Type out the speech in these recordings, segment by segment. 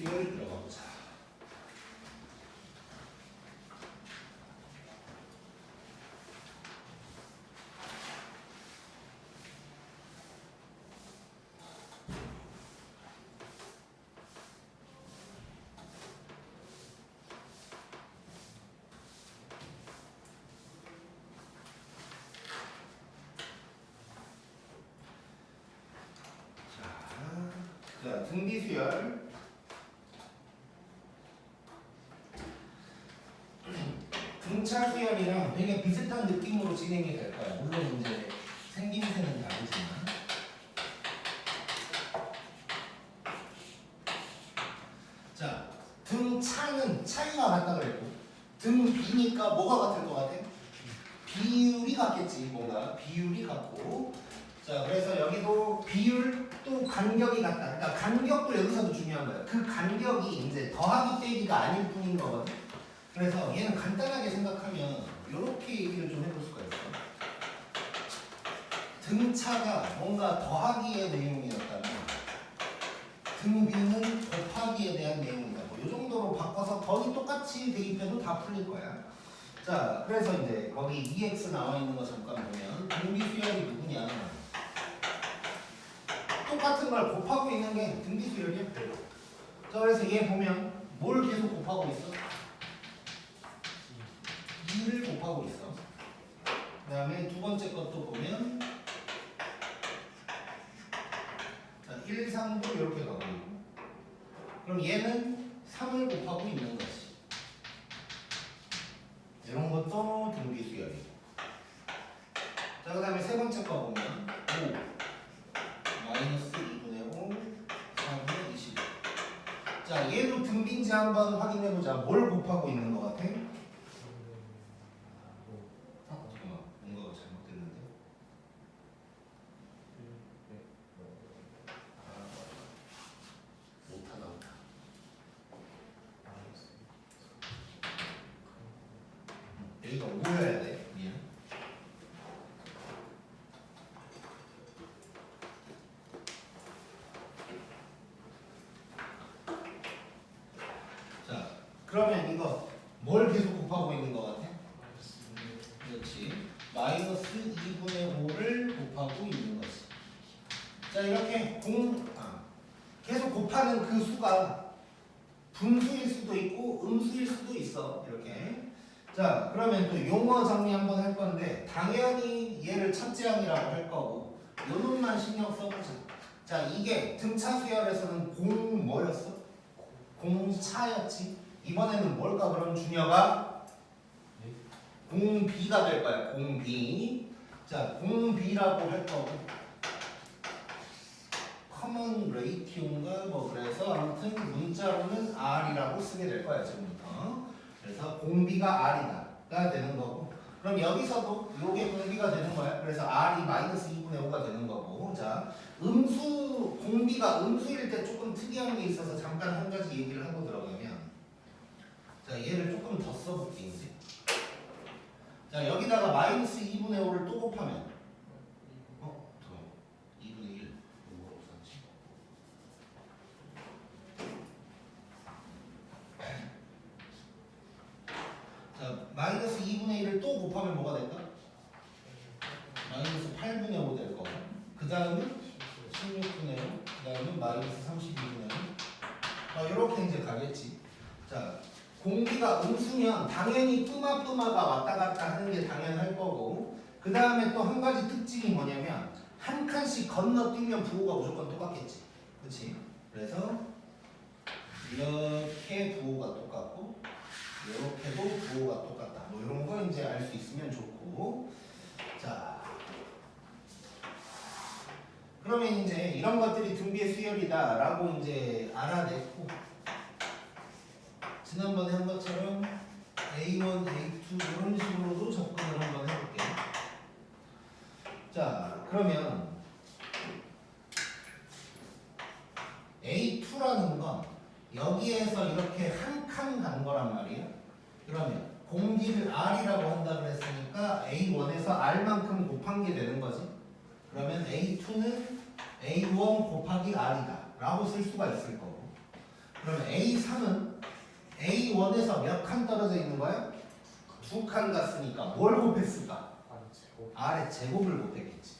수열 들어가 보자. 자, 등비수열. 등차수열이랑 되게 비슷한 느낌으로 진행이 될 거야. 물론 이제 생김새는 다르지만. 자, 등차는 차이가 같다 그랬고, 등비니까 뭐가 같을 것 같아? 비율이 같겠지. 뭔가 비율이 같고. 자, 그래서 여기도 비율 또 간격이 같다. 그러니까 간격도 여기서도 중요한 거야. 그 간격이 이제 더하기 빼기가 아닐 뿐인 거거든. 그래서 얘는 간단하게 생각하면 이렇게 얘기를 좀 해볼 수가 있어. 등차가 뭔가 더하기의 내용이었다면 등비는 곱하기에 대한 내용이다. 뭐 이 정도로 바꿔서 거의 똑같이 대입해도 다 풀릴 거야. 자, 그래서 이제 거기 EX 나와 있는 거 잠깐 보면 등비 수열이 누구냐? 똑같은 걸 곱하고 있는 게 등비 수열이야. 자, 그래서 얘 보면 뭘 계속 곱하고 있어? 2를 곱하고 있어. 그 다음에 두 번째 것도 보면 자, 1, 3도 이렇게 가고 있고, 그럼 얘는 3을 곱하고 있는 거지. 이런 것도 등비 수열이고. 자, 그 다음에 세 번째 거 보면 5 마이너스 2분의 5 3분의 25. 자, 얘도 등비인지 한번 확인해보자. 뭘 곱하고 있는 것 같아? 뭔가 잘못됐는데. 못하다. 여기가 5여야 돼. 미안. 자, 그러면 이거 뭘 계속 곱하고 있는 것 같아? 그렇지. 마이너스 2분의 5를 곱하고 있는 거지. 자, 이렇게 계속 곱하는 그 수가 분수일 수도 있고 음수일 수도 있어. 이렇게. 자, 그러면 또 용어 정리 한번 할 건데 당연히 얘를 첫째 항이라고 할 거고 요 놈만 신경 써보자. 자, 이게 등차 수열에서는 공 뭐였어? 공차였지. 이번에는 뭘까? 그럼 준혁아? 공비가 될 거야. 공비. 자, 공비라고 할 거고 커먼 레이티온가 뭐 그래서 아무튼 문자로는 R이라고 쓰게 될 거야 지금부터. 그래서 공비가 R이다가 되는 거고, 그럼 여기서도 요게 공비가 되는 거야. 그래서 R이 마이너스 2분의 5가 되는 거고. 자, 공비가 음수일 때 조금 특이한 게 있어서 잠깐 한 가지 얘기를 하고 들어가면, 자, 얘를 조금 더 써볼게 이제. 자, 여기다가 마이너스 2분의 5를 또 곱하면 2분의 1 뭐가 없었지? 자, 마이너스 2분의 1을 또 곱하면 뭐가 될까? 마이너스 8분의 5 될 거고, 그 다음은 16분의 5, 그 다음은 마이너스 32분의 5. 이렇게 이제 가겠지. 자, 공비가 음수면 당연히 뿌마뿌마가 왔다 갔다 하는 게 당연할 거고, 그 다음에 또 한 가지 특징이 뭐냐면 한 칸씩 건너뛰면 부호가 무조건 똑같겠지. 그렇지? 그래서 이렇게 부호가 똑같고 이렇게도 부호가 똑같다. 뭐 이런 거 이제 알 수 있으면 좋고. 자, 그러면 이제 이런 것들이 등비의 수열이다라고 이제 알아냈고, 지난번에 한 것처럼 A1, A2 이런 식으로도 접근을 한번 해볼게요. 자, 그러면 A2라는 건 여기에서 이렇게 한 칸 간 거란 말이에요. 그러면 공비를 R이라고 한다 그랬으니까 A1에서 R만큼 곱한 게 되는 거지. 그러면 A2는 A1 곱하기 R이다 라고 쓸 수가 있을 거고, 그러면 A3은 A1에서 몇 칸 떨어져 있는 거야? 2칸 갔으니까 뭘 곱했을까? 아래 제곱을 곱했겠지.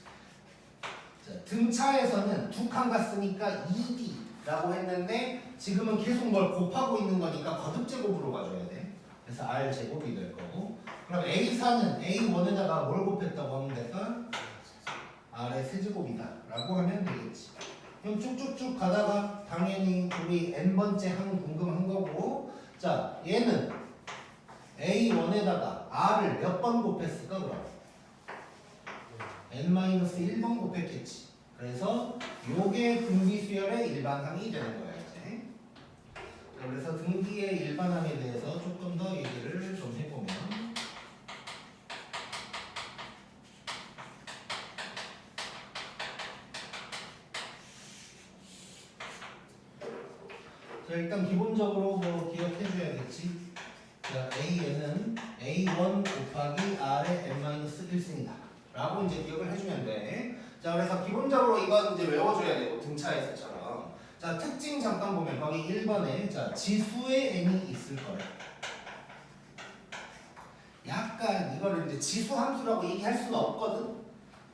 자, 등차에서는 2칸 갔으니까 2D라고 했는데 지금은 계속 뭘 곱하고 있는 거니까 거듭 제곱으로 가줘야 돼. 그래서 R 제곱이 될 거고. 그럼 A4는 A1에다가 뭘 곱했다고 하면 될까? R의 세제곱이다 라고 하면 되겠지. 그럼 쭉쭉쭉 가다가 당연히 우리 n번째 항 궁금한 거고, 자 얘는 A1에다가 R을 몇 번 곱했을까 그럼? n-1번 곱했겠지. 그래서 요게 등비수열의 일반항이 되는 거야 이제. 그래서 등기의 일반항에 대해서 조금 더 얘기를 좀 해보면, 자 일단 기본적으로 뭐 기억해줘야겠지. 자 A는 A1 곱하기 R의 n-1승이다 라고 이제 기억을 해주면 돼. 자 그래서 기본적으로 이건 이제 외워줘야 되고 등차에서처럼. 자 특징 잠깐 보면 거기 1번에 자 지수의 n이 있을 거래. 약간 이거를 이제 지수 함수라고 얘기할 수는 없거든.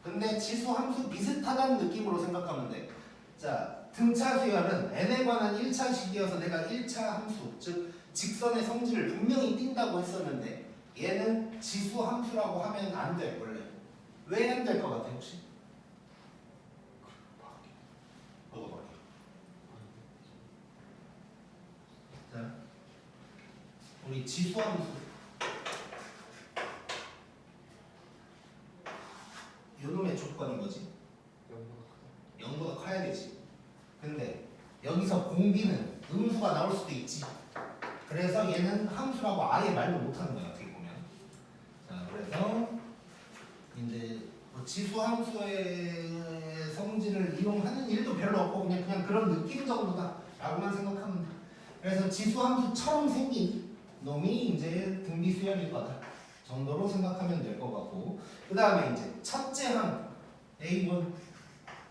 근데 지수 함수 비슷하다는 느낌으로 생각하면 돼. 자 등차 수열은 n에 관한 1차식이어서 내가 1차 함수 즉 직선의 성질을 분명히 띈다고 했었는데 얘는 지수 함수라고 하면 안 돼 원래. 왜 안 될 것 같아 혹시? 뭐가 바뀌어? 자 우리 지수 함수 요놈의 조건인 거지. 0보다 커야 되지. 근데 여기서 공비는 음수가 나올 수도 있지. 그래서 얘는 함수라고 아예 말도 못하는 거야 어떻게 보면. 자 그래서 이제 뭐 지수 함수의 성질을 이용하는 일도 별로 없고 그냥 그런 느낌 정도다라고만 생각하면 돼. 그래서 지수 함수처럼 생긴 놈이 이제 등비수열일 거다 정도로 생각하면 될 것 같고, 그 다음에 이제 첫째 항 A1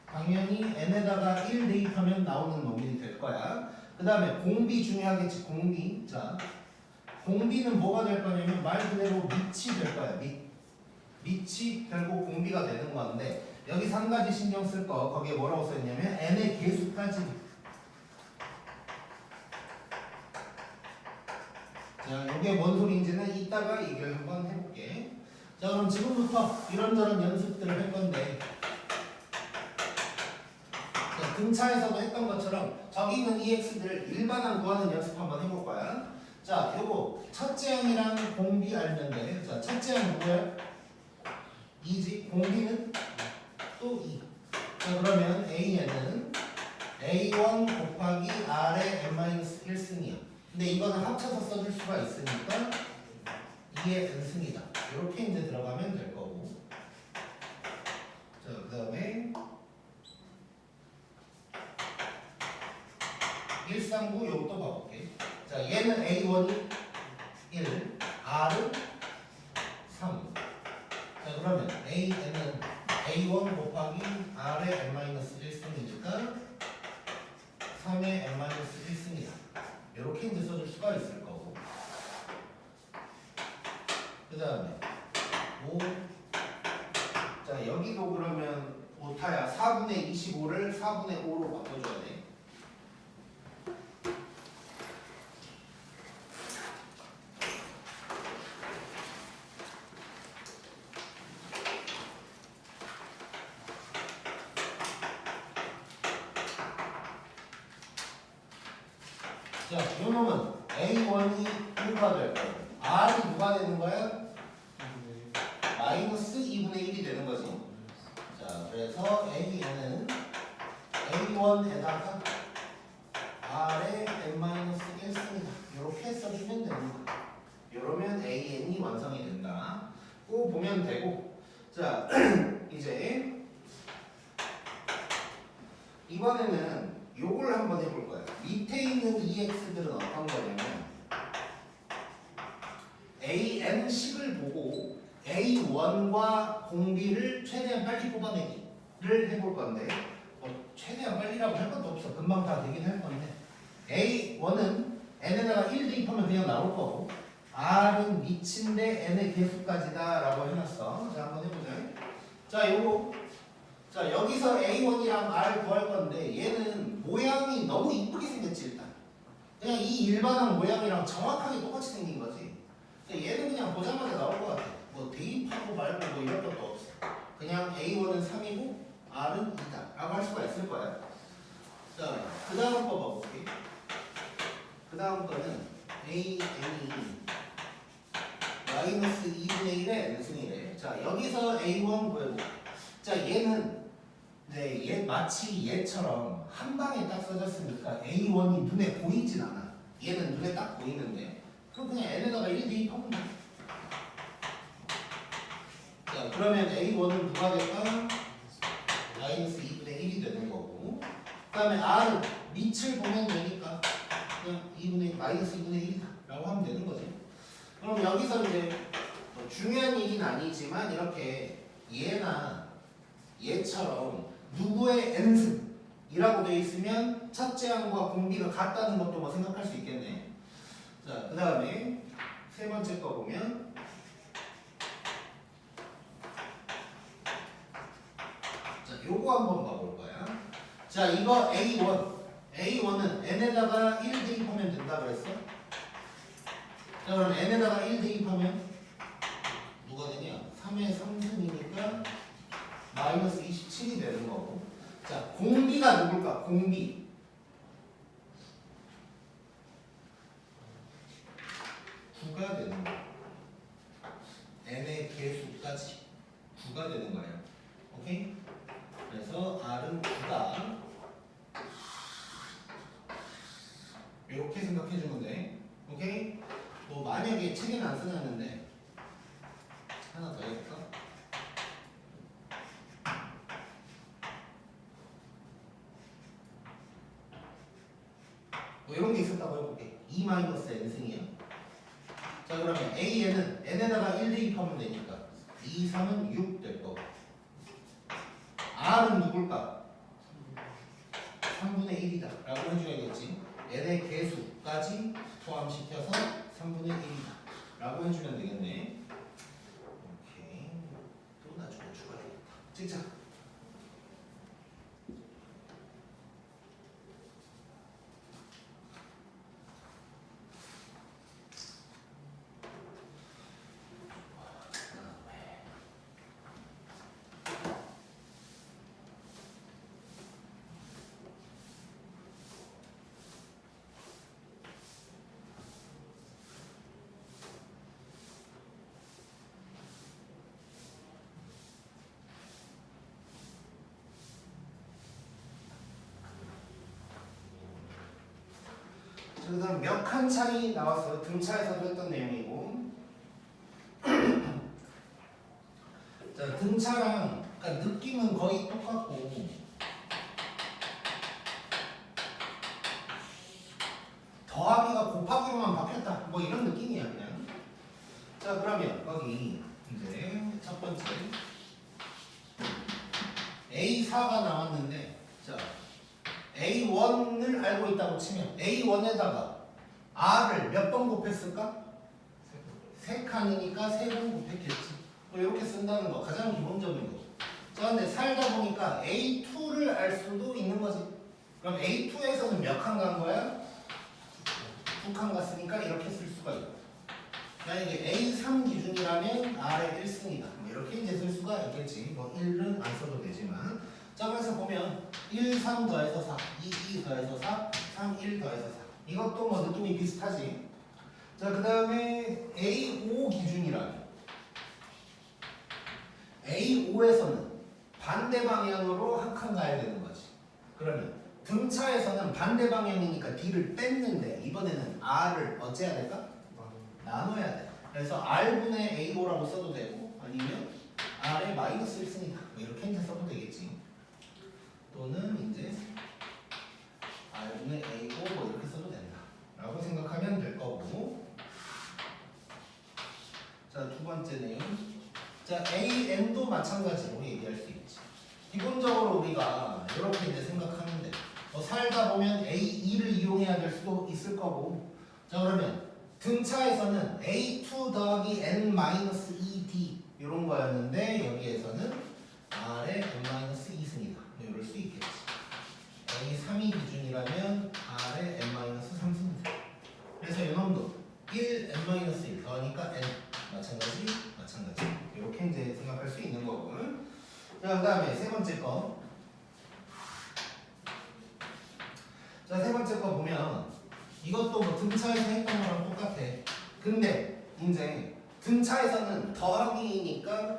당연히 n에다가 1 대입하면 나오는 놈이 될 거야. 그 다음에 공비 중요하겠지. 공비. 자 공비는 뭐가 될 거냐면 말 그대로 밑이 될 거야. 밑이 결국 공비가 되는 건데 여기서 한 가지 신경 쓸 거 거기에 뭐라고 써있냐면 n의 개수까지. 자 이게 뭔 소리인지는 이따가 얘기를 한번 해볼게. 자 그럼 지금부터 이런저런 연습들을 할 건데, 자, 등차에서도 했던 것처럼 저기 있는 EX들 일반항 구하는 연습 한번 해볼 거야. 자 요거 첫째 항이랑 공비 알면 돼. 자 첫째 항 누구야? 2지. 공비는 또 2. 자 그러면 AN은 A1 곱하기 R의 n-1승이야. 근데 이거는 합쳐서 써줄 수가 있으니까 2의 n승이다. 이렇게 이제 들어가면 될 거고. 자 그 다음에 139 요것도 봐볼게. 자 얘는 A1이 1, R은 3. 자 그러면 AN은 A1 곱하기 R의 n-1승이니까 3의 n-1승이다. 이렇게 이제 써줄 수가 있을 거고. 그 다음에 5. 자 여기도 그러면 오타야 4분의 25를 4분의 5로 바꿔줘야 돼. 자, 이 놈은 A1이 누가 될 거야? R이 누가 되는 거야? 마이너스 2분의 1이 되는 거지. 자, 그래서 AN은 A1에다가 R의 n-1승이다. 이렇게 써주면 되는 거야. 이러면 AN이 완성이 된다. 꼭 보면 되고. 자, 이제 이번에는 요걸 한번 해볼 거야. 밑에 있는 EX들은 어떤 거냐면 AN식을 보고 A1과 공비를 최대한 빨리 뽑아내기를 해볼 건데, 최대한 빨리라고 할 것도 없어. 금방 다 되긴 할 건데, A1은 n에다가 1 대입하면 그냥 나올 거고 R은 미친데 n의 개수까지다 라고 해놨어. 자 한번 해보자. 자 요거 자 여기서 A1이랑 R 구할 건데 얘는 모양이 너무 이쁘게 생겼지 일단. 그냥 이 일반한 모양이랑 정확하게 똑같이 생긴 거지. 얘는 그냥 보자마자 나올 것 같아. 뭐 대입하고 말고 뭐 이런 것도 없어. 그냥 A1은 3이고 R은 2다 라고 할 수가 있을 거야. 자, 그 다음 거 봐볼게. 그 다음 거는 AN이 마이너스 2분의 1에 n승이래. 자, 여기서 A1 구해보고. 자, 얘는 이제 얘 마치 얘처럼 한 방에 딱 써졌으니까 A1이 눈에 보이진 않아. 얘는 눈에 딱 보이는데 그럼 그냥 n에다가 1 대입하면 돼. 자, 그러면 A1은 누가 될까? 마이너스 2분의 1이 되는 거고 그 다음에 R은 밑을 보면 되니까 그냥 2분의 마이너스 2분의 1이다 라고 하면 되는 거지. 그럼 여기서 이제 뭐 중요한 얘기는 아니지만 이렇게 얘나 얘처럼 누구의 n승이라고 되어 있으면 첫째 항과 공비가 같다는 것도 뭐 생각할 수 있겠네. 자, 그 다음에 세 번째 거 보면 자, 요거 한번 봐볼 거야. 자, 이거 A1은 n에다가 1 대입하면 된다 그랬어? 자, 그럼 n에다가 1 대입하면 누가 되냐? 3의 3승이니까 마이너스 27이 되는 거고. 자, 공비가 누굴까? 공비 9가 되는 거야. n의 개수까지 9가 되는 거예요. 오케이? 그래서 R은 9다. 이렇게 생각해 주면 돼. 오케이? 뭐 만약에 책에는 안 써놨는데 하나 더 해볼까? 뭐 이런 게 있었다고 해볼게. 2 마이너스 n승이야. 자, 그러면 AN은 n에다가 1 대입하면 되니까 2, 3은 6 될 거고 R은 누굴까? 3분의 1이다 라고 해줘야겠지. n의 개수까지 포함시켜서 3분의 1이다 라고 해주면 되겠네. 오케이. 또 나중에 추가되겠다. 찍자. 그 다음 몇 칸 차이 나왔어요. 등차에서도 했던 내용이고. 자, 등차랑 그러니까 느낌은 거의 똑같고 더하기가 곱하기로만 바뀌었다 뭐 이런 느낌이야 그냥. 자, 그러면 거기 이제 첫 번째 A4가 나왔는데 자 A1을 알고 있다고 치면 A1에다가 R을 몇 번 곱했을까? 3칸이니까 3번 곱했겠지. 뭐 이렇게 쓴다는 거 가장 기본적인 거. 자, 근데 살다 보니까 A2를 알 수도 있는 거지. 그럼 A2에서는 몇 칸 간 거야? 2칸 갔으니까 이렇게 쓸 수가 있고. 만약에 A3 기준이라면 R의 1승이다. 뭐 이렇게 이제 쓸 수가 있겠지. 뭐 1은 안 써도 되지만. 자, 그래서 보면 1, 3 더해서 4, 2, 2 더해서 4, 3, 1 더해서 4. 이것도 뭐 느낌이 비슷하지. 자, 그 다음에 A5 기준이라면 A5에서는 반대 방향으로 한 칸 가야 되는 거지. 그러면 등차에서는 반대 방향이니까 D를 뺐는데 이번에는 R을 어째야 될까? 나눠야 돼. 그래서 R분의 A5라고 써도 되고 아니면 R의 마이너스 1승이다. 뭐 이렇게 이제 써도 되겠지. 또는 이제 R분의 A5 뭐 이렇게 써도 된다 라고 생각하면 될 거고. 자, 두 번째 내용. 자, AN도 마찬가지로 얘기할 수 있지. 기본적으로 우리가 이렇게 이제 생각하는데 살다 보면 A2를 이용해 정리해야 될 수도 있을 거고. 자 그러면 등차에서는 A2 더하기 N-2D 이런 거였는데 여기에서는 R의 N-2승이다. 이럴 수 있겠지. A3이 기준이라면 R의 N-3승이다. 그래서 이놈도 1, N-1 더하니까 N 마찬가지. 이렇게 이제 생각할 수 있는 거고. 자, 그 다음에 세 번째 거. 자, 세 번째 거 보면 이것도 뭐 등차에서 했던 거랑 똑같아. 근데 이제 등차에서는 더하기니까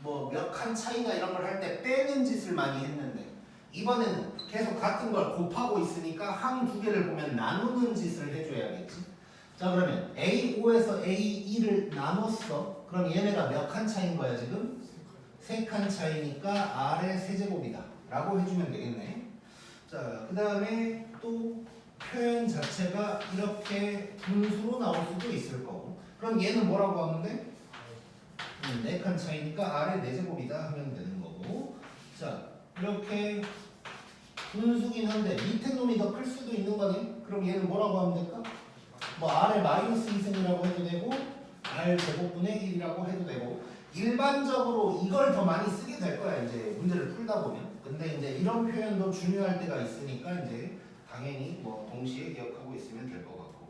뭐 몇 칸 차이나 이런 걸 할 때 빼는 짓을 많이 했는데 이번에는 계속 같은 걸 곱하고 있으니까 항 두 개를 보면 나누는 짓을 해줘야겠지. 자 그러면 A5에서 A2를 나눴어. 그럼 얘네가 몇 칸 차이인 거야 지금? 3칸 차이니까 R의 세제곱이다 라고 해주면 되겠네. 자 그 다음에 또 표현 자체가 이렇게 분수로 나올 수도 있을 거고. 그럼 얘는 뭐라고 하는데? 4칸 차이니까 R의 4제곱이다 하면 되는 거고. 자 이렇게 분수긴 한데 밑에 놈이 더 클 수도 있는 거네. 그럼 얘는 뭐라고 하면 될까? 뭐 R의 마이너스 2승이라고 해도 되고 R 제곱분의 1이라고 해도 되고 일반적으로 이걸 더 많이 쓰게 될 거야 이제 문제를 풀다 보면. 근데 이제 이런 표현도 중요할 때가 있으니까 이제 당연히 뭐 동시에 기억하고 있으면 될 것 같고.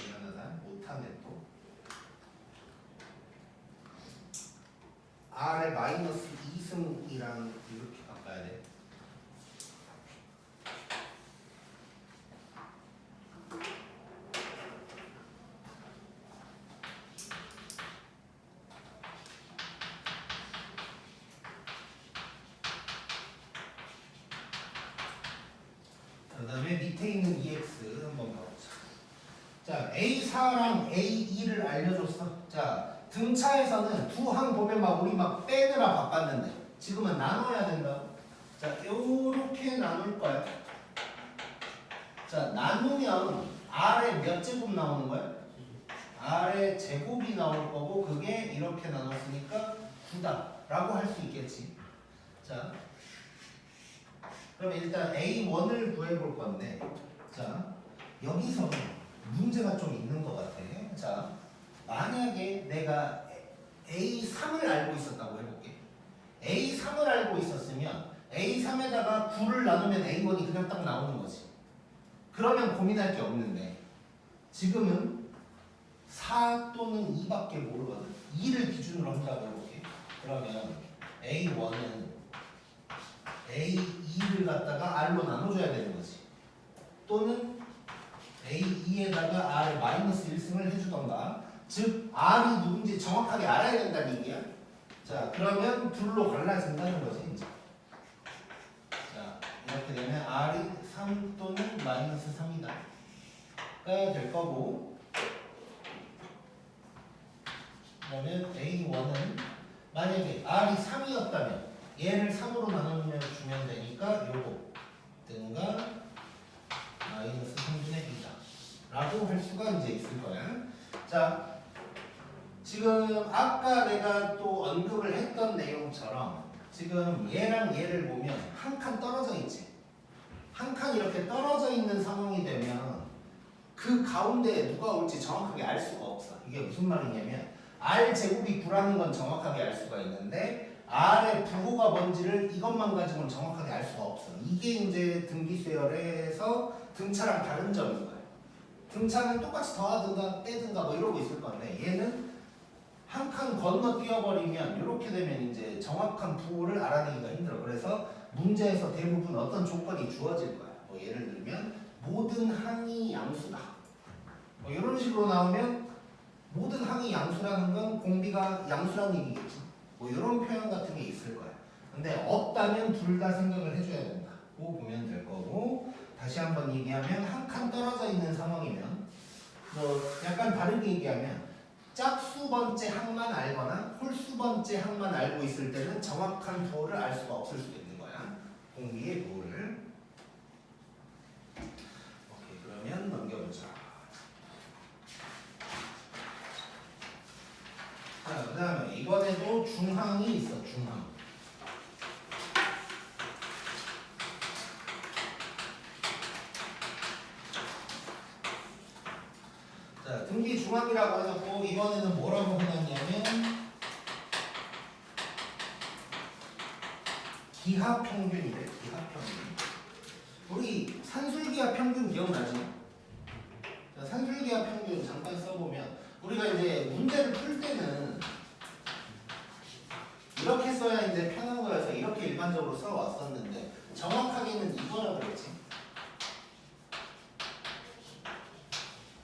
미안하다 못하네 또. R의 마이너스 2승이랑 이렇게 바꿔야 돼. 그 다음에 밑에 있는 EX 한번 봐보자. 자, A4랑 A2를 알려줬어. 자, 등차에서는 두 항 보면 막 우리 막 빼느라 바꿨는데 지금은 나눠야 된다. 자, 요렇게 나눌 거야. 자, 나누면 R의 몇 제곱 나오는 거야? R의 제곱이 나올 거고 그게 이렇게 나눴으니까 9다 라고 할 수 있겠지. 자, 그럼 일단 A1을 구해볼 건데, 자 여기서 문제가 좀 있는 것 같아. 자 만약에 내가 A3을 알고 있었다고 해볼게. A3을 알고 있었으면 A3에다가 9를 나누면 A1이 그냥 딱 나오는 거지. 그러면 고민할 게 없는데 지금은 4 또는 2밖에 모르거든. 2를 기준으로 한다고 해볼게. 그러면 A1은 A2를 갖다가 R로 나눠줘야 되는 거지. 또는 A2에다가 R의 마이너스 1승을 해주던가. 즉 R이 누군지 정확하게 알아야 된다는 얘기야. 자 그러면 둘로 갈라진다는 거지 이제. 자 이렇게 되면 R이 3 또는 마이너스 3이다 가 될 거고. 그러면 A1은 만약에 R이 3이었다면 얘를 3으로 나누면 주면 되니까 요거 등가 마이너스 3분의 2다 라고 할 수가 이제 있을 거야. 자 지금 아까 내가 또 언급을 했던 내용처럼 지금 얘랑 얘를 보면 한 칸 떨어져 있지. 한 칸 이렇게 떨어져 있는 상황이 되면 그 가운데에 누가 올지 정확하게 알 수가 없어. 이게 무슨 말이냐면 R 제곱이 9라는 건 정확하게 알 수가 있는데 R의 부호가 뭔지를 이것만 가지고는 정확하게 알 수가 없어. 이게 이제 등기수열에서 등차랑 다른 점인 거야. 등차는 똑같이 더하든가 빼든가 뭐 이러고 있을 건데 얘는 한 칸 건너 뛰어버리면 이렇게 되면 이제 정확한 부호를 알아내기가 힘들어. 그래서 문제에서 대부분 어떤 조건이 주어질 거야. 뭐 예를 들면 모든 항이 양수다. 뭐 이런 식으로 나오면 모든 항이 양수라는 건 공비가 양수라는 얘기겠지. 뭐 이런 표현 같은 게 있을 거야. 근데 없다면 둘 다 생각을 해줘야 된다고 보면 될 거고. 다시 한번 얘기하면 한 칸 떨어져 있는 상황이면 뭐 약간 다르게 얘기하면 짝수 번째 항만 알거나 홀수 번째 항만 알고 있을 때는 정확한 부호를 알 수가 없을 수도 있는 거야. 공비의 부호를. 오케이 그러면 넘겨보자. 자, 그 다음에 이번에도 중항이 있어. 중항. 자, 등비 중앙이라고 해놓고 이번에는 뭐라고 해놨냐면 기하 평균이래. 기하 평균. 우리 산술기하 평균 기억나지? 자, 산술기하 평균 잠깐 써보면 우리가 이제 문제를 풀 때는 이렇게 써야 이제 편한 거여서 이렇게 일반적으로 써왔었는데 정확하게는 이거라고 그랬지.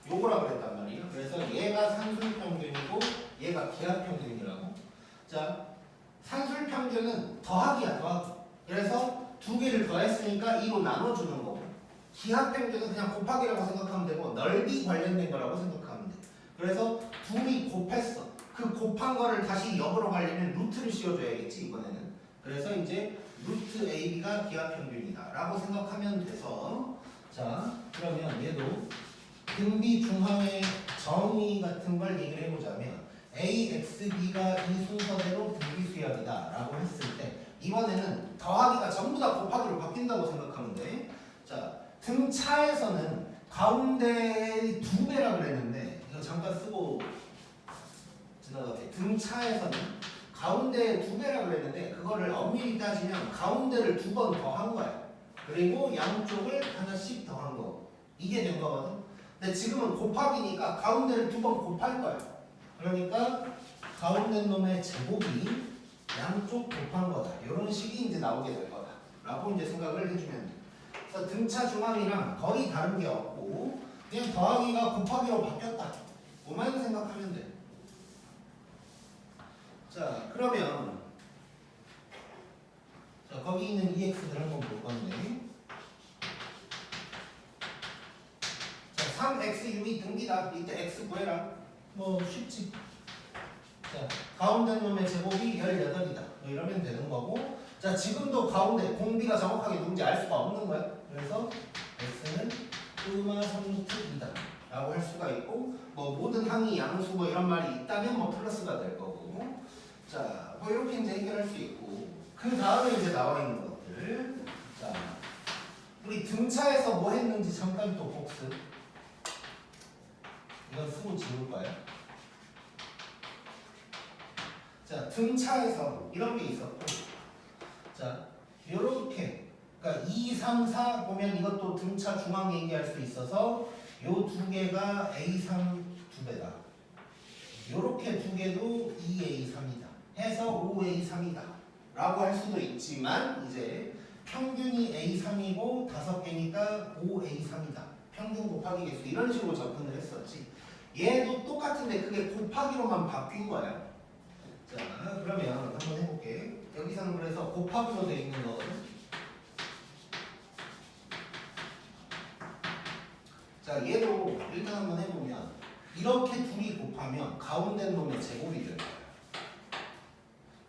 요거라고 그랬단 말이에요. 그래서 얘가 산술평균이고 얘가 기하평균이라고. 자, 산술평균은 더하기야, 더하기. 그래서 두 개를 더했으니까 2로 나눠주는 거고, 기하평균은 그냥 곱하기라고 생각하면 되고 넓이 관련된 거라고 생각하면 돼. 그래서 둘이 곱했어. 그 곱한 거를 다시 역으로 가려면 루트를 씌워줘야겠지 이번에는. 그래서 이제 루트 AB가 기하평균이다 라고 생각하면 돼서, 자 그러면 얘도 등비 중항의 정의 같은 걸 얘기를 해보자면 AXB가 이 순서대로 등비 수열이다 라고 했을 때 이번에는 더하기가 전부 다 곱하기로 바뀐다고 생각하면 돼. 자, 등차에서는 가운데 2배라 그랬는데 이거 잠깐 쓰고 지나갈게. 등차에서는 가운데 2배라 그랬는데 그거를 엄밀히 따지면 가운데를 2번 더한 거야. 그리고 양쪽을 하나씩 더한 거. 이게 된 거거든. 근데 지금은 곱하기니까 가운데를 2번 곱할 거야. 그러니까 가운데 놈의 제곱이 양쪽 곱한 거다. 이런 식이 이제 나오게 될 거다. 라고 이제 생각을 해주면 돼. 그래서 등차 중앙이랑 거의 다른 게 없고 그냥 더하기가 곱하기로 바뀌었다. 그만 생각하면 돼. 자, 그러면 자, 거기 있는 EX들 한번 볼 건데, 자, 3X6이 등비다. 이때 X 구해라. 뭐 쉽지. 자, 가운데 놈의 제곱이 18이다. 뭐 이러면 되는 거고, 자, 지금도 가운데 공비가 정확하게 누군지 알 수가 없는 거야. 그래서 X는 3루트 2다 라고 할 수가 있고, 뭐 모든 항이 양수 뭐 이런 말이 있다면 뭐 플러스가 될 거고, 자, 뭐 이렇게 이제 해결할 수 있고, 그 다음에 이제 나와 있는 것들. 자, 우리 등차에서 뭐 했는지 잠깐 또 복습. 이건 쓰고 지울 거예요. 자, 등차에서 이런 게 있었고, 자, 요렇게, 그러니까 2, 3, 4 보면 이것도 등차 중앙 얘기할 수 있어서 요 두 개가 A3 2배다. 요렇게 두 개도 2A3이다. 해서 5A3이다. 라고 할 수도 있지만 이제 평균이 A3이고 5개니까 5A3이다. 평균 곱하기 개수 이런 식으로 접근을 했었지. 얘도 똑같은데 그게 곱하기로만 바뀐 거야. 자, 그러면 한번 해볼게. 여기서는 그래서 곱하기로 되어 있는 거거든. 자, 얘도 일단 한번 해보면 이렇게 둘이 곱하면 가운데 놈의 제곱이 될 거야.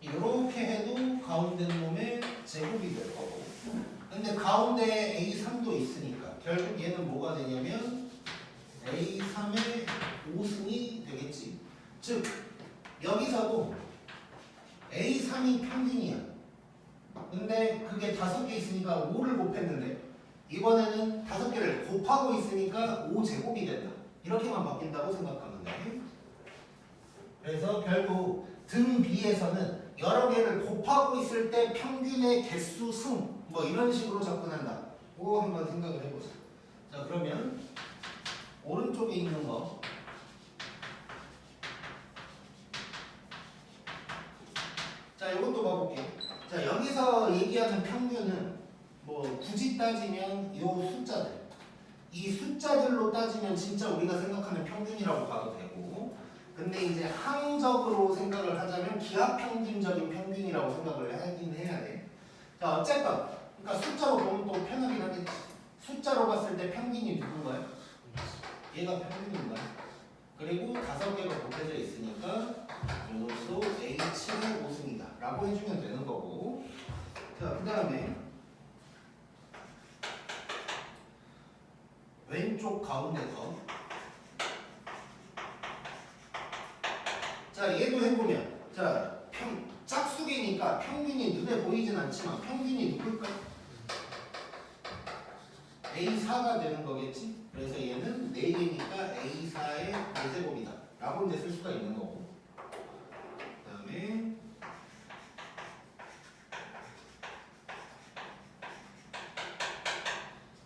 이렇게 해도 가운데 놈의 제곱이 될 거고, 근데 가운데에 A3도 있으니까 결국 얘는 뭐가 되냐면 A3의 5승이 되겠지. 즉 여기서도 A3이 평균이야. 근데 그게 5개 있으니까 5를 곱했는데 이번에는 5개를 곱하고 있으니까 5제곱이 된다. 이렇게만 바뀐다고 생각하면 돼. 그래서 결국 등 B에서는 여러 개를 곱하고 있을 때 평균의 개수 승 뭐 이런 식으로 접근한다. 그거 한번 생각을 해보자. 자, 그러면 오른쪽에 있는 거, 자, 이것도 봐볼게. 자, 여기서 얘기하는 평균은 뭐 굳이 따지면 요 숫자들, 이 숫자들로 따지면 진짜 우리가 생각하는 평균이라고 봐도 되고, 근데 이제 항적으로 생각을 하자면 기하평균적인 평균이라고 생각을 하긴 해야 돼. 자, 어쨌건 그러니까 숫자로 보면 또 편하긴 하겠지. 숫자로 봤을 때 평균이 누군가요? 얘가 평균인가요? 그리고 5개가 곱해져 있으니까 요소 H의 5승이다 라고 해주면 되는 거고, 자, 그 다음에 왼쪽 가운데 거. 자, 얘도 해보면, 자, 짝수개니까 평균이 눈에 보이진 않지만 평균이 누굴까? A4가 되는 거겠지? 그래서 얘는 4개니까 A4의 4제곱이다 라고 이제 쓸 수가 있는 거고, 그 다음에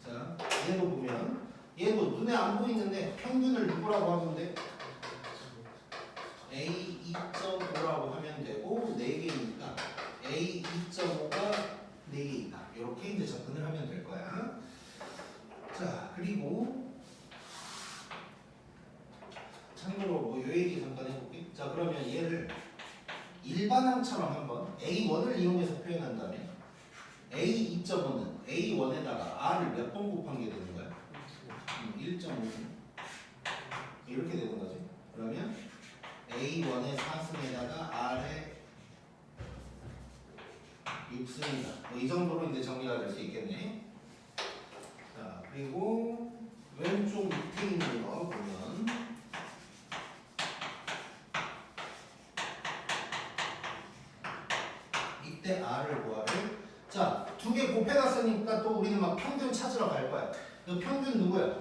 자 얘도 보면 얘도 눈에 안 보이는데 평균을 누구라고 하면 돼? A2.5라고 하면 되고 4개니까 A2.5가 4개이다 이렇게 이제 접근을 하면 될 거야. 자 그리고 참고로 뭐 요 얘기 잠깐 해볼게. 자 그러면 얘를 일반항처럼 한번 A1을 이용해서 표현한다면 A2.5는 A1에다가 R을 몇 번 곱한 게 되는 거야? 1.5분 이렇게 되는 거지. 그러면 A1의 4승에다가 R의 6승이다. 뭐 이 정도로 이제 정리가 될 수 있겠네. 자 그리고 왼쪽 밑에 있는 거 보면 이때 R을 구하래. 자, 2개 곱해놨으니까 또 우리는 막 평균 찾으러 갈 거야. 이 평균 누구야?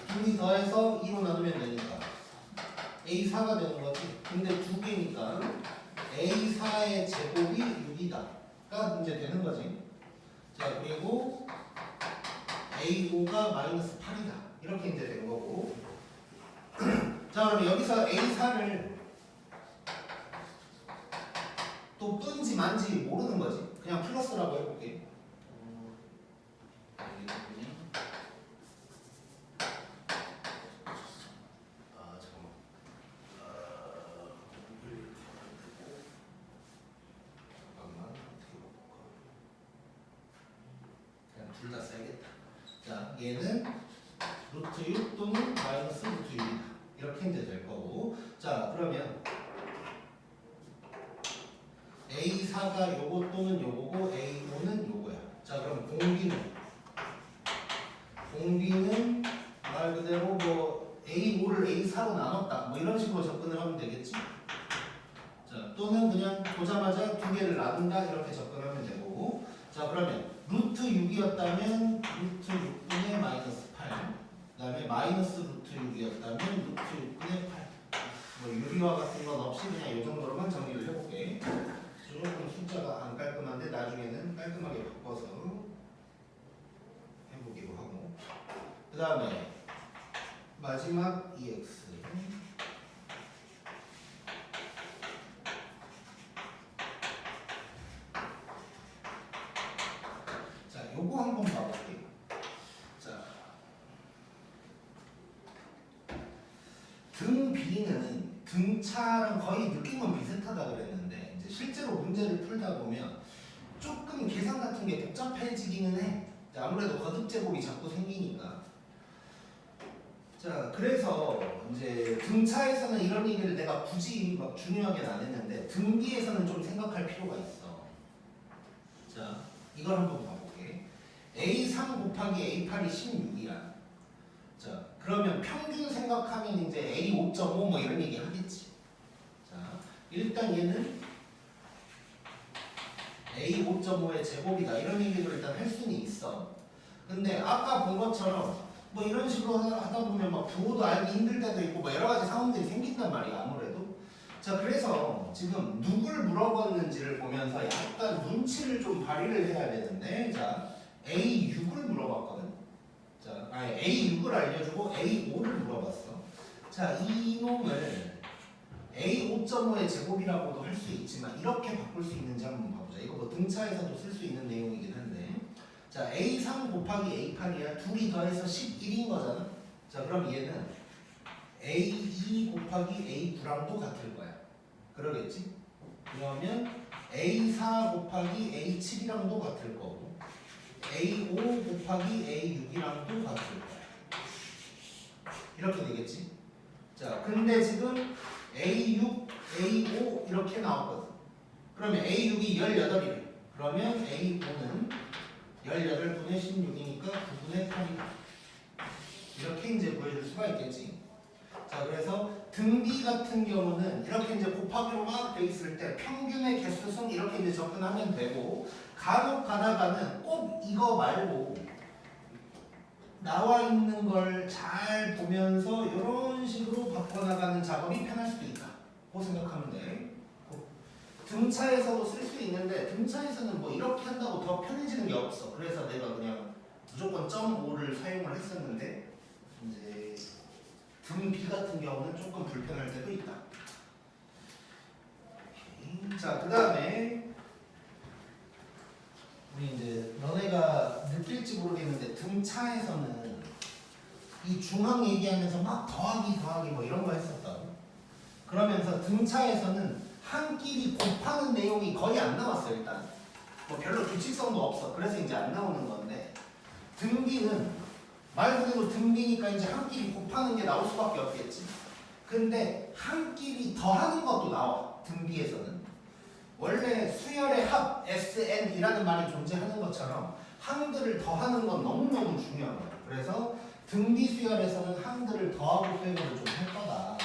2이 더해서 2로 나누면 되니까 A4가 되는 거지. 근데 2개니까 A4의 제곱이 6이다가 이제 되는 거지. 자, 그리고 A5가 마이너스 8이다. 이렇게 이제 된 거고. 자, 그럼 여기서 A4를 또 뜬지 만지 모르는 거지. 그냥 플러스라고 해볼게. 둘 다 써야겠다. 자, 얘는 루트 6 또는 마이너스 루트 6이다. 이렇게 이제 될 거고. 자, 그러면 A4가 요거 또는 요거고 A5는 요거야. 자, 그럼 공비는 말 그대로 뭐 A5를 A4로 나눴다. 뭐 이런 식으로 접근을 하면 되겠지. 자, 또는 그냥 보자마자 2개를 나눈다 이렇게 접근하면 되고. 자, 그러면 루트 6이었다면 루트 6분의 마이너스 8. 그 다음에 마이너스 루트 6이었다면 루트 6분의 8. 뭐 유리와 같은 건 없이 그냥 이 정도로만 정리를 해볼게. 조금 숫자가 안 깔끔한데 나중에는 깔끔하게 바꿔서 해보기로 하고. 그 다음에 마지막 EX. 자, 요거 한번 봐볼게요. 자, 등 B는 등차랑 거의 느낌은 비슷하다 그랬는데 이제 실제로 문제를 풀다 보면 조금 계산 같은 게 복잡해지기는 해. 아무래도 거듭 제곱이 자꾸 생기니까. 자, 그래서 이제 등차에서는 이런 얘기를 내가 굳이 막 중요하게는 안 했는데 등비에서는 좀 생각할 필요가 있어. 자, 이걸 한번 봐볼게. A3 곱하기 A8이 16이야. 자, 그러면 평균 생각하면 이제 A5.5 뭐 이런 얘기 하겠지. 자, 일단 얘는 A5.5의 제곱이다 이런 얘기를 일단 할 수는 있어. 근데 아까 본 것처럼 뭐 이런 식으로 하다 보면 막 부호도 알기 힘들 때도 있고 뭐 여러 가지 상황들이 생긴단 말이야 아무래도. 자, 그래서 지금 누굴 물어봤는지를 보면서 약간 눈치를 좀 발휘를 해야 되는데, 자 A6을 물어봤거든. 자, 아니 A6을 알려주고 A5를 물어봤어. 자, 이놈을 A5.5의 제곱이라고도 할 수 있지만 이렇게 바꿀 수 있는지 한번 봐보자. 이거 뭐 등차에서도 쓸 수 있는 내용이긴 한데, 자 A3 곱하기 A8이야. 둘이 더해서 11인 거잖아. 자, 그럼 얘는 A2 곱하기 A9랑도 같을 거야. 그러겠지? 그러면 A4 곱하기 A7이랑도 같을 거고 A5 곱하기 A6이랑도 같을 거야. 이렇게 되겠지? 자, 근데 지금 A6, A5 이렇게 나왔거든. 그러면 A6이 18이래. 그러면 A5는 18분의 16이니까 9분의 8이다. 이렇게 이제 보여줄 수가 있겠지. 자, 그래서 등비 같은 경우는 이렇게 이제 곱하기로 막 돼 있을 때 평균의 개수승 이렇게 이제 접근하면 되고, 간혹 가다가는 꼭 이거 말고 나와 있는 걸 잘 보면서 이런 식으로 바꿔나가는 작업이 편할 수도 있다고 생각하면 돼. 등차에서도 쓸 수 있는데 등차에서는 뭐 이렇게 한다고 더 편해지는 게 없어. 그래서 내가 그냥 무조건 .5를 사용을 했었는데, 이제 등비 같은 경우는 조금 불편할 때도 있다. 자, 그 다음에 우리 이제 너네가 느낄지 모르겠는데 등차에서는 이 중항 얘기하면서 막 더하기 뭐 이런 거 했었다고. 그러면서 등차에서는 한끼리 곱하는 내용이 거의 안 나왔어요. 일단 뭐 별로 규칙성도 없어. 그래서 이제 안 나오는 건데, 등비는 말 그대로 등비니까 이제 한끼리 곱하는 게 나올 수밖에 없겠지. 근데 한끼리 더하는 것도 나와. 등비에서는 원래 수열의 합 SN이라는 말이 존재하는 것처럼 항들을 더하는 건 너무너무 중요한 거야. 그래서 등비 수열에서는 항들을 더하고 빼고를 좀 할 거다.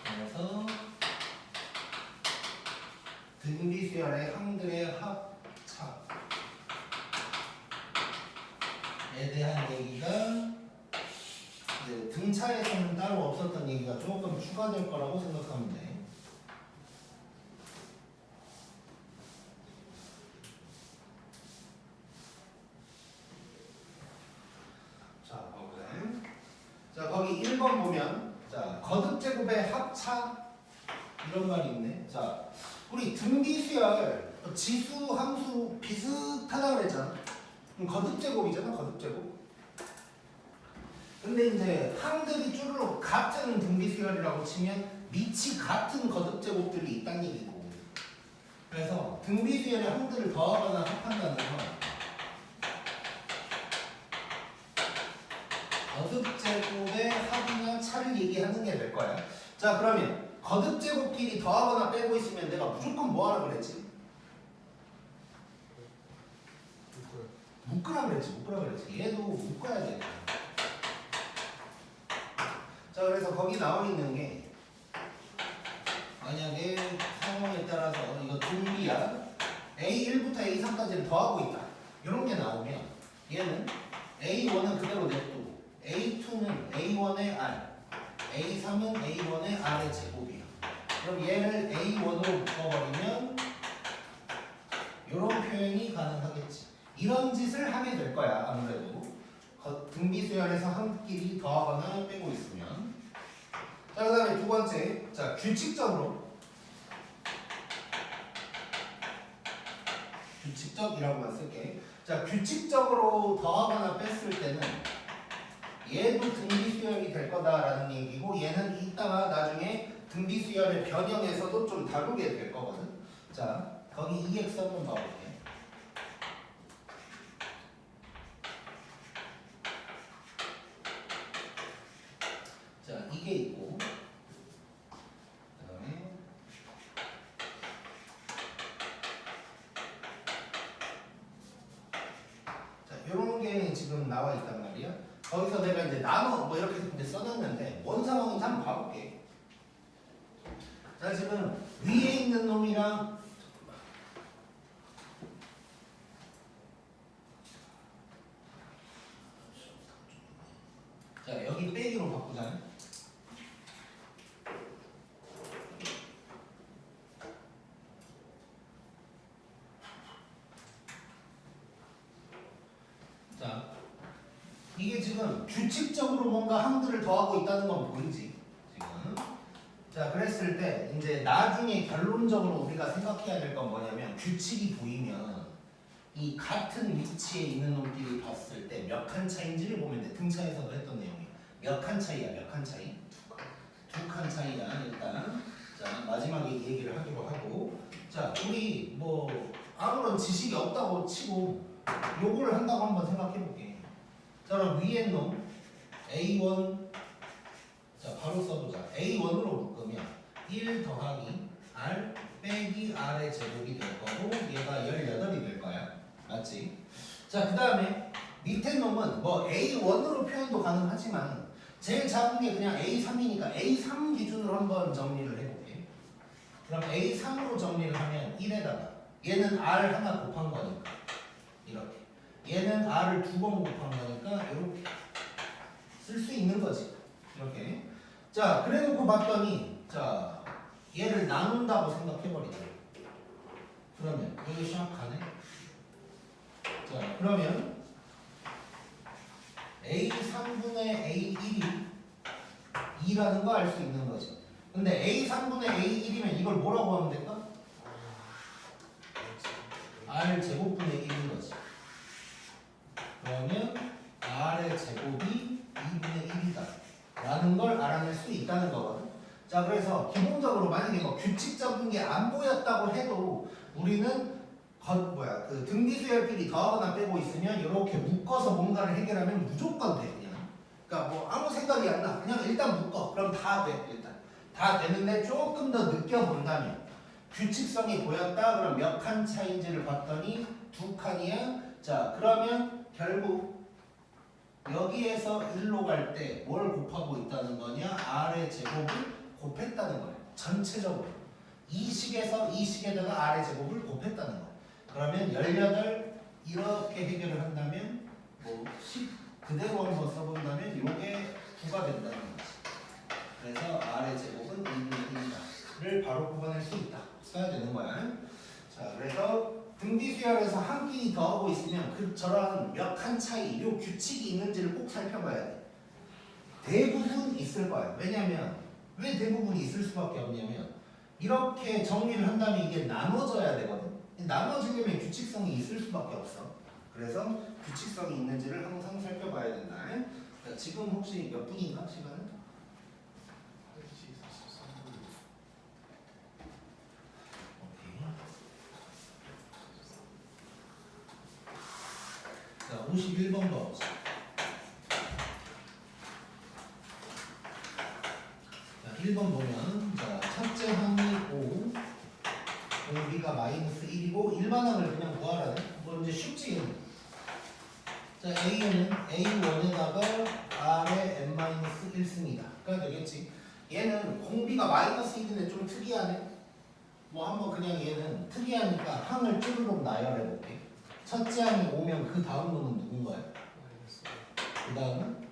그래서 등비 수열의 항들의 합차에 대한 얘기가 이제 등차에서는 따로 없었던 얘기가 조금 추가될 거라고 생각하면 돼. 자, 거기 1번 보면, 자, 거듭제곱의 합차 이런 말이 있네. 자, 우리 등비수열 지수 함수 비슷하다고 그랬잖아. 거듭제곱이잖아, 거듭제곱. 근데 이제 항들이 쭈르륵 같은 등비수열이라고 치면 밑이 같은 거듭제곱들이 있다는 얘기고, 그래서 등비수열의 항들을 더하거나 합한다는 건 거듭제곱의 합이나 차를 얘기하는 게 될 거야. 자, 그러면 거듭제곱끼리 더하거나 빼고 있으면 내가 무조건 뭐 하라 그랬지? 묶으라 그랬지. 얘도 묶어야 돼. 자, 그래서 거기 나와 있는 게, 만약에 상황에 따라서 이거 등비야, A1부터 A3까지를 더하고 있다, 이런 게 나오면 얘는 A1은 그대로 냅두고 A2는 A1의 R, A3은 A1의 R의 제곱이야. 그럼 얘를 A1으로 묶어버리면 이런 표현이 가능하겠지. 이런 짓을 하게 될 거야. 아무래도 등비수열에서 한끼리 더하거나 빼고 있으면. 자, 그 다음에 두 번째, 자, 규칙적이라고만 쓸게. 자, 규칙적으로 더하거나 뺐을 때는 얘도 등비수열이 될 거다라는 얘기고, 얘는 이따가 나중에 등비수열의 변형에서도 좀 다루게 될 거거든. 자, 거기 EX 한번 봐볼게. 자, 이게 있고, 그다음에 자, 요런 게 지금 나와 있단 말이야. 거기서 내가 이제 나눠 뭐 이렇게 이제 써놨는데 뭔 상황인지 한번 봐볼게. 자, 지금 위에 있는 놈이랑 자, 여기 빼기로 바꾸자. 자, 이게 지금 규칙적으로 뭔가 항들을 더하고 있다는 건 보이지 지금. 자, 그랬을 때 이제 나중에 결론적으로 우리가 생각해야 될 건 뭐냐면, 규칙이 보이면 이 같은 위치에 있는 놈끼리 봤을 때 몇 칸 차이인지를 보면 돼. 등차에서도 했던 내용이 몇 칸 차이야? 몇 칸 차이? 두 칸 차이야 일단. 자, 마지막에 얘기를 하기로 하고, 자, 우리 뭐 아무런 지식이 없다고 치고 요거를 한다고 한번 생각해 볼게. 자, 그럼 위에 놈 A1, 자, 바로 써보자. A1으로 묶으면 1 더하기 R 빼기 R의 제곱이 될 거고, 얘가 18이 될 거야. 맞지? 자, 그 다음에 밑에 놈은 뭐 A1으로 표현도 가능하지만 제일 작은 게 그냥 A3이니까 A3 기준으로 한번 정리를 해볼게. 그럼 A3으로 정리를 하면 1에다가 얘는 R 하나 곱한 거니까 이렇게, 얘는 R을 2번 곱한 거니까 이렇게 쓸 수 있는 거지. 이렇게. 자, 그래 놓고 봤더니 자, 얘를 나눈다고 생각해버리자. 그러면 여기 샥 가네. 자, 그러면 A3분의 A1이 2라는 거 알 수 있는 거지. 근데 A3분의 A1이면 이걸 뭐라고 하면 될까? R 제곱분의 1인 거지. 그러면 R의 제곱이 2분의 1이다 라는 걸 알아낼 수 있다는 거거든. 자, 그래서 기본적으로 만약에 뭐 규칙적인 게 안 보였다고 해도 우리는 그 등비수열끼리 더하거나 빼고 있으면 이렇게 묶어서 뭔가를 해결하면 무조건 돼. 그냥. 그러니까 뭐 아무 생각이 안 나. 그냥 일단 묶어. 그럼 다 돼. 일단 다 되는데 조금 더 느껴본다면 규칙성이 보였다. 그럼 몇 칸 차인지를 봤더니 2칸이야. 자, 그러면 결국 여기에서 1로 갈 때 뭘 곱하고 있다는 거냐? R의 제곱을 곱했다는 거예요. 전체적으로. 이 식에서 이 식에다가 R의 제곱을 곱했다는 거예요. 그러면 18 이렇게 해결을 한다면 뭐 10 그대로 한번 써본다면 이게 9가 된다는 거지. 그래서 R의 제곱은 2분의 1을 바로 뽑아낼 수 있다. 써야 되는 거야. 자, 그래서 등비수열에서 한 끼니 더하고 있으면 그 저런 몇 칸 차이, 요 규칙이 있는지를 꼭 살펴봐야 돼. 대부분 있을 거야. 왜냐면 왜 대부분 있을 수밖에 없냐면 이렇게 정리를 한다면 이게 나눠져야 되거든. 나눠지려면 규칙성이 있을 수밖에 없어. 그래서 규칙성이 있는지를 항상 살펴봐야 된다. 자, 지금 혹시 몇 분인가 시간은? 8시 43분. 자, 51번 봐보자. 자, 1번 보면 자, 첫째 항이 5, 공비가 마이너스 1이고 일반항을 그냥 구하라네. 뭐 이제 쉽지. 자, A는 A1에다가 R의 n-1승이다가 되겠지. 얘는 공비가 마이너스 1인데 좀 특이하네. 뭐 한번 그냥 얘는 특이하니까 항을 쭈르륵 나열해볼게. 첫째 항이 오면 그 다음 놈은 누군가요? 그 다음은?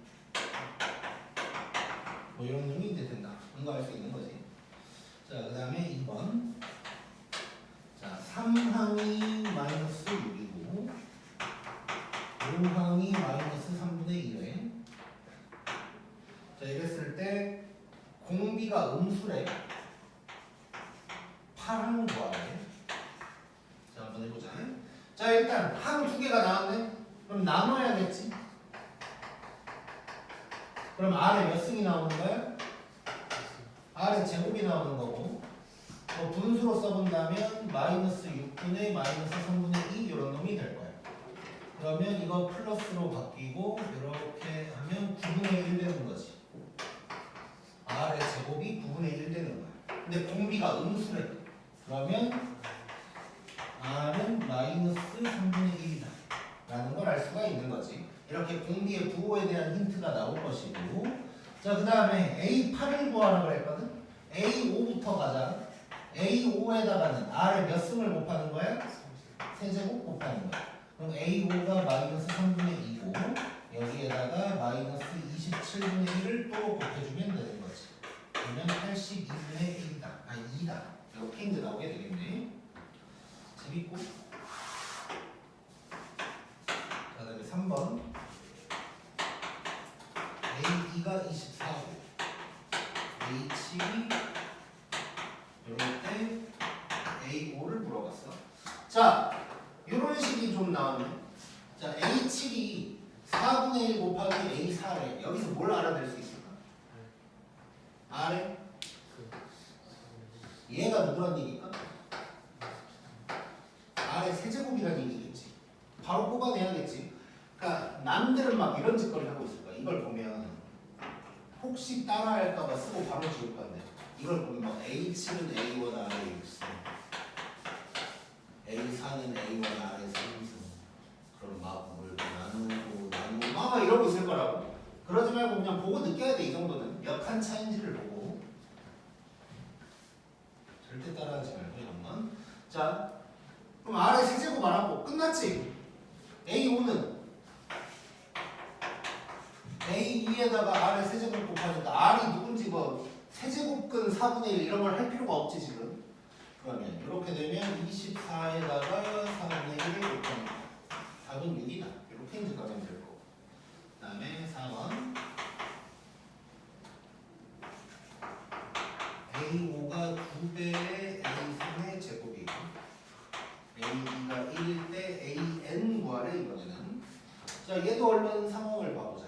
뭐 이런 놈이 이제 된다. 뭔가 할 수 있는 거지. 자, 그 다음에 2번. 자, 3항이 마이너스 6이고 5항이 마이너스 3분의 1에 자, 이랬을 때 공비가 음수래. 8항 구하래. 자, 한번 해보자. 자, 일단 항 2개가 나왔네. 그럼 나눠야겠지. 그럼 R에 몇 승이 나오는 거야? R에 제곱이 나오는 거고, 분수로 써본다면 마이너스 6분의 마이너스 3분의 2 이런 놈이 될 거야. 그러면 이거 플러스로 바뀌고 이렇게 하면 9분의 1 되는 거지. R의 제곱이 9분의 1 되는 거야. 근데 공비가 음수래. 그러면 R은 마이너스 3분의 1이다 라는 걸 알 수가 있는 거지. 이렇게 공비의 부호에 대한 힌트가 나올 것이고, 자, 그 다음에 A8을 구하라고 했거든. A5부터 가자. A5에다가는 R에 몇 승을 곱하는 거야? 세제곱 곱하는 거야. 그럼 A5가 마이너스 3분의 2고 여기에다가 마이너스 27분의 1을 또 곱해주면 되는 거지. 그러면 82분의 1이다. 아니 2다. 이렇게 이제 나오게 되겠네. 재밌고. 자, 그 다음에 3번. A2가 24고 A7이 이럴 때 A5를 물어봤어. 자, 이런 식이 좀 나왔네. 자, A7이 4분의 1 곱하기 A4래. 여기서 뭘 알아낼 수 있을까? R에? 얘가 누구란 얘기일까? R의 세제곱이란 얘기겠지. 바로 뽑아내야겠지. 그러니까 남들은 막 이런 짓거리 하고 있을 거야. 이걸 보면 혹시 따라할까봐 쓰고 바로 지울 건데, 이걸 보면 막 H7은 A1 R에 6승, A4는 A1 R에 3승, 그럼 막 뭘 나누고 막 이러고 있을 거라고. 그러지 말고 그냥 보고 느껴야 돼. 이 정도는 몇 칸 차인지를 보고. 절대 따라하지 말고 이런 건. 자, 그럼 R의 세제곱 알았고 끝났지? A5는 A2에다가 R의 세제곱 곱하니까 R이 누군지 뭐 세제곱근 4분의 1 이런 걸 할 필요가 없지 지금. 그러면 이렇게 되면 24에다가 4분의 1을 곱하니까 답은 6이다. 이렇게 이제 가면 될 거고. 그 다음에 4번 A5가 2배의 A3의 제곱이고 A2가 1대 AN 구하래 이번에는. 자, 얘도 얼른 상황을 봐보자.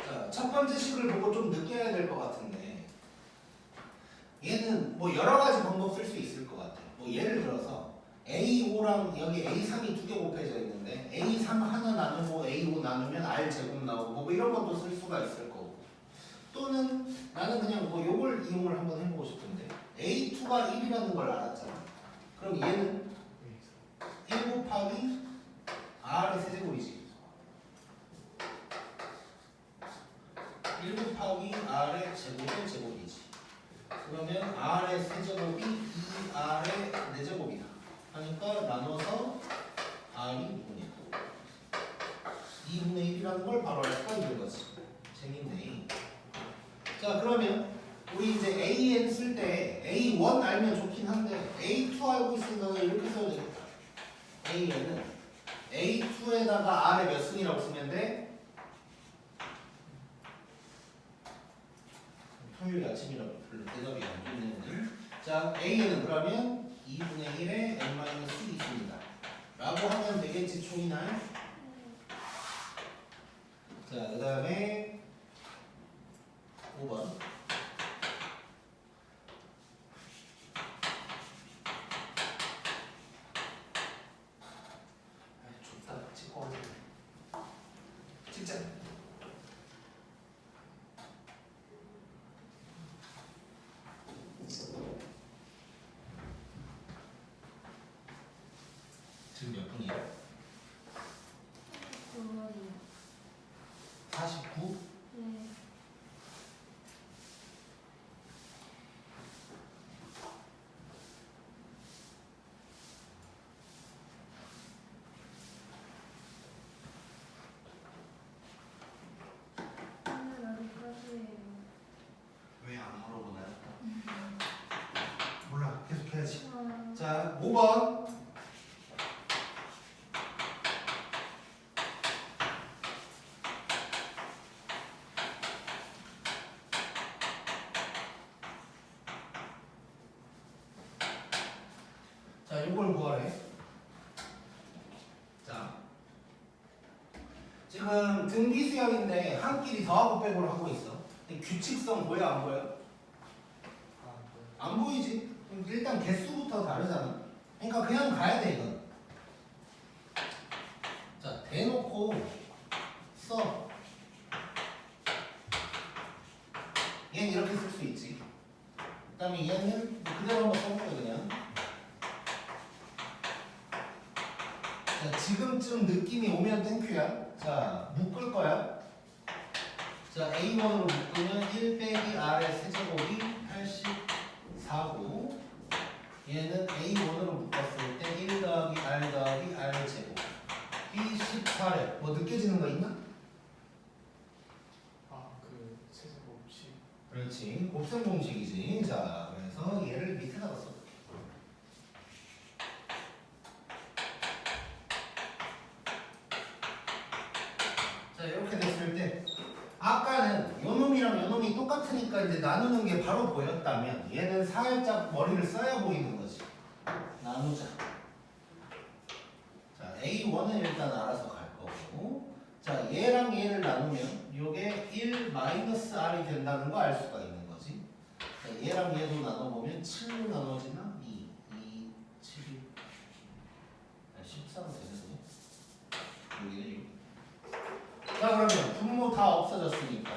자, 첫 번째 식을 보고 좀 느껴야 될 것 같은데 얘는 뭐 여러 가지 방법 쓸 수 있을 것 같아. 뭐 예를 들어서 A5랑 여기 A3이 두 개 곱해져 있는데 A3 하나 나누고 A5 나누면 R 제곱 나오고 뭐 이런 것도 쓸 수가 있을 거고, 또는 나는 그냥 뭐 요걸 이용을 한번 해보고 싶은데 A2가 1이라는 걸 알았잖아. 그럼 얘는 1 곱하기 R의 세제곱이지. 1 곱하기 R의 제곱은 제곱이지. 그러면 R의 세제곱이 2R의 4제곱이다 하니까 나눠서 R이 2분의 1이라는 걸 바로 알 수가 있는 거지. 재밌네. 자, 그러면 우리 이제 AN 쓸 때 A1 알면 좋긴 한데 A2 알고 있으니까 이렇게 써야 되겠다. AN은 A2에다가 R의 몇 승이라고 쓰면 돼? 토요일 아침이라 별로 대답이 안 좋네 오늘. 자, A는 그러면 2분의 1에 n-2입니다 라고 하면 되겠지 총이날. 자, 그 다음에 5번 좋다. 찍고 하네. 찍자. 지금 몇 분이야? 49? 네. 오늘 어디까지예요? 왜 안 물어보나요? 몰라. 계속 해야지. 아, 자, 5번. 자, 이걸 구하래. 자, 지금 등비수열인데 한 끼리 더하고 빼고를 하고 있어. 근데 규칙성 보여 안 보여? 안 보이지? 그럼 일단 개수부터 다르잖아. 그러니까 그냥 가야 돼 이건. 자, 대놓고 써. 얘는 이렇게 쓸 수 있지. 그 다음에 얘는 그대로 한번 써볼게 그냥. 자, 지금쯤 느낌이 오면 땡큐야. 자, 묶을 거야. 자, A1으로 묶으면 1 빼기 R의 세제곱이 84고, 얘는 A1으로 묶었을 때 1 더하기 R 더하기 R 제곱 B 14래. 뭐 느껴지는 거 있나? 그 세제곱식. 그렇지. 곱셈 공식이지. 자, 그래서 얘를 밑에다가 써. 자, 이렇게 됐을 때 아까는 요놈이랑 요놈이 똑같으니까 이제 나누는 게 바로 보였다면 얘는 살짝 머리를 써야 보이는 거지. 나누자. 자, A1은 일단 알아서 갈 거고, 자, 얘랑 얘를 나누면 요게 1 마이너스 R이 된다는 거 알 수가 있는 거지. 자, 얘랑 얘도 나눠보면 7로 나눠지나? 2, 7이 14로 되겠네. 여기는 6. 자, 그러면 분모 다 없어졌으니까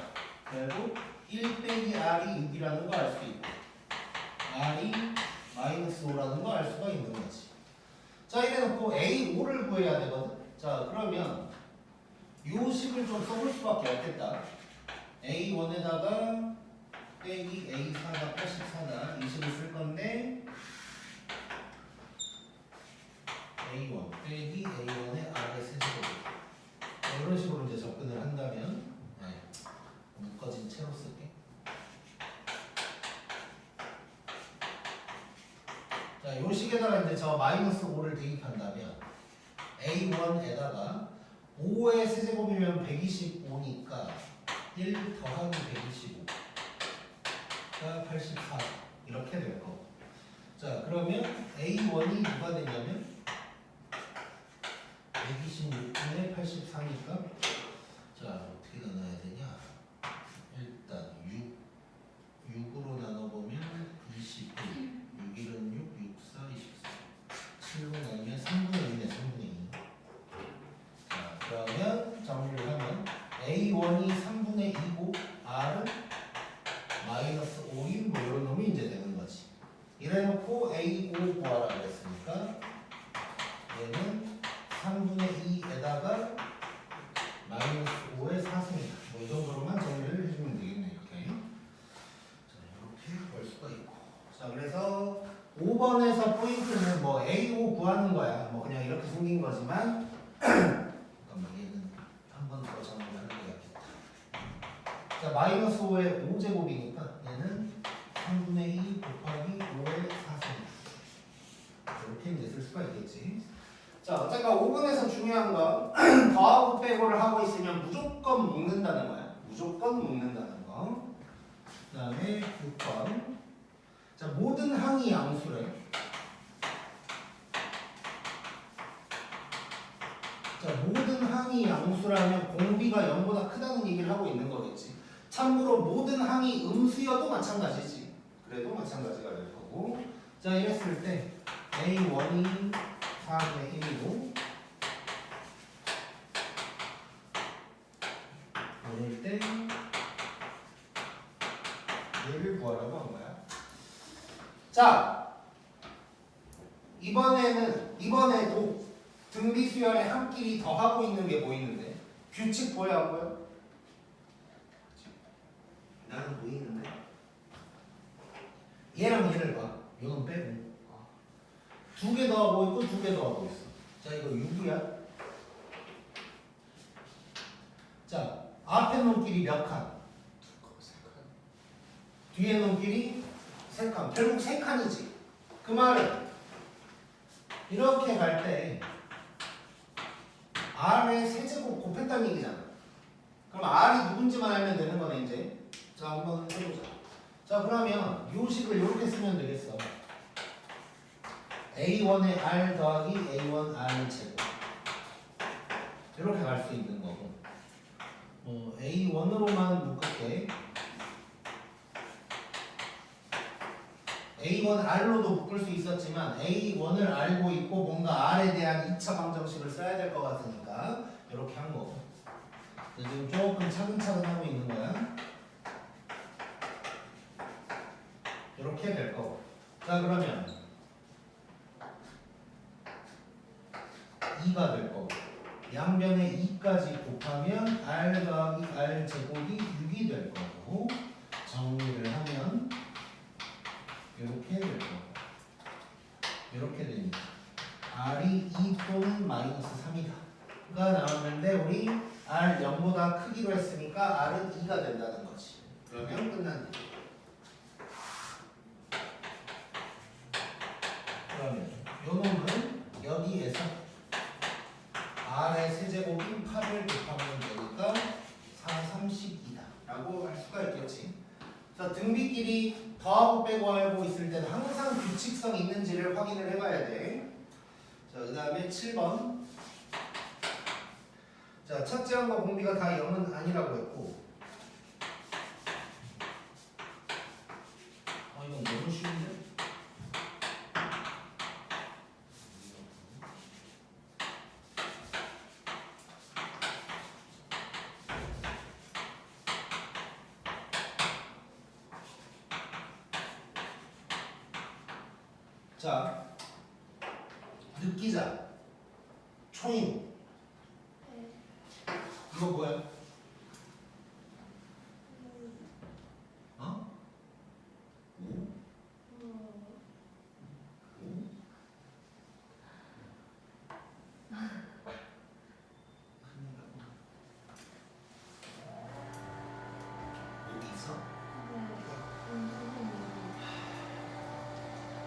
결국 1 빼기 R이 6이라는 거 알 수 있고 R이 마이너스 5라는 거 알 수가 있는 거지. 자, 이래 놓고 A5를 구해야 되거든. 자, 그러면 요 식을 좀 써볼 수밖에 없겠다. A1에다가 빼기 A4가 84다. 이 식을 쓸 건데 A1 빼기 A1의 R의 세제곱. 이런 식으로 이제 접근을 한다면 묶어진 채로 쓸게. 자, 요 식에다가 이제 저 마이너스 5를 대입한다면 A1에다가 5의 세제곱이면 125니까 1 더하기 125가 84 이렇게 될 거고. 자, 그러면 A1이 누가 되냐면 126분의 84니까 자, 어떻게 나눠야 되냐? 일단 6으로 나눠보면 21 6일은 6, 6, 4, 24 7로 나누면 3분의 1이네 3분의 2. 자, 그러면 정리를 하면 A1이 3분의 2고 R은 마이너스 5인 뭐 이런 놈이 이제 되는 거지. 이래놓고 A5 구하라 그랬으니까 얘는 3분의 2에다가 마이너스 5의 4승이다. 뭐 이 정도로만 정리를 해주면 되겠네. 이렇게. 자, 이렇게 볼 수가 있고. 자, 그래서 5번에서 포인트는 뭐 A5 구하는 거야. 뭐 그냥 이렇게 생긴 거지만 잠깐만 얘는 한 번 더 정리를 하는 게 낫겠다. 자, 마이너스 5의 5제곱이니까 얘는 3분의 2 곱하기 5의 4승. 이렇게 이제 쓸 수가 있겠지. 자, 어쨌건 5번에서 중요한 건 더하고 빼고를 하고 있으면 무조건 묶는다는 거야. 무조건 묶는다는 거. 그 다음에 6번. 자, 모든 항이 양수래. 자, 모든 항이 양수라면 공비가 0보다 크다는 얘기를 하고 있는 거겠지. 참고로 모든 항이 음수여도 마찬가지지. 그래도 마찬가지가 될 거고. 자, 이랬을 때 A1이 4분의 1이고 이럴 때 얘를 구하라고 한 거야. 자, 이번에도 등비 수열에 한 끼리 더하고 있는 게 보이는데 규칙 보여 안 보여? 나는 보이는데 얘랑 얘를 봐. 이건 빼고 두 개 더하고 있고 두 개 더하고 있어. 자, 이거 6이야. 자, 앞에 놈끼리 몇 칸? 뒤에 놈끼리 3칸. 결국 3칸이지. 그 말은 이렇게 갈 때 R의 세제곱 곱했다는 얘기잖아. 그럼 R이 누군지만 알면 되는 거네 이제. 자, 한번 해보자. 자, 그러면 이 식을 이렇게 쓰면 되겠어. A1의 R 더하기 A1 R 제곱. 이렇게 갈 수 있는 거고. A1으로만 묶을게. A1 R로도 묶을 수 있었지만 A1을 알고 있고 뭔가 R에 대한 2차 방정식을 써야 될 것 같으니까 이렇게 한 거고. 지금 조금 차근차근 하고 있는 거야. 이렇게 될 거고. 자, 그러면 2가 될 거고. 양변에 2까지 곱하면 R 더하기 R 제곱이 6이 될 거고. 정리를 하면 이렇게 될 거고. 이렇게 됩니다. R이 2 또는 마이너스 3이다.가 나왔는데 우리 R 0보다 크기로 했으니까 R은 2가 된다는 거지. 그러면 끝났네. 그러면 요 놈은 여기에서 R의 세제곱인 8을 곱하면 되니까 4, 32다 라고 할 수가 있겠지. 자, 등비끼리 더하고 빼고 알고 있을 때는 항상 규칙성 있는지를 확인을 해봐야 돼. 자, 그 다음에 7번. 자, 첫째 항과 공비가 다 0은 아니라고 했고. 이건 너무 쉬운데? 자, 느끼자. 초임. 이거 뭐야? 어? 5? 5? 여기서?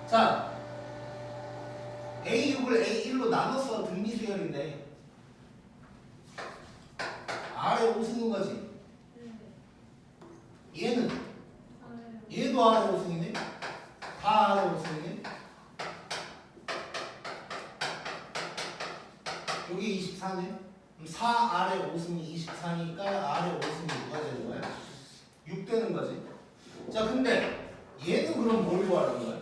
자, A6을 A1로 나눴어. 등비수열인데 아래 5승인 거지. 얘는? 얘도 아래 5승이네. 다 아래 5승이네. 여기 24네. 그럼 4 아래 5승이 24니까 아래 5승이 누가 되는 거야? 6 되는 거지. 자, 근데 얘는 그럼 뭘 구하는 거야?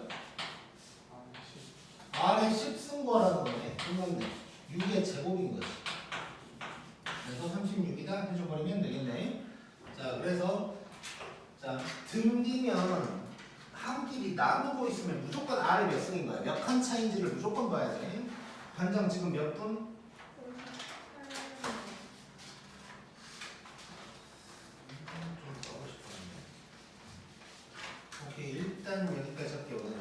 아래 10승 구하라는 거네. 분명히 6의 제곱인 거지. 그래서 36이다 해줘버리면 되겠네. 자, 그래서 자, 등비면 한 길이 나누고 있으면 무조건 아래 몇 승인 거야. 몇 칸 차인지를 무조건 봐야 돼. 반장 지금 몇 분? 오케이, 일단 여기까지 할게요.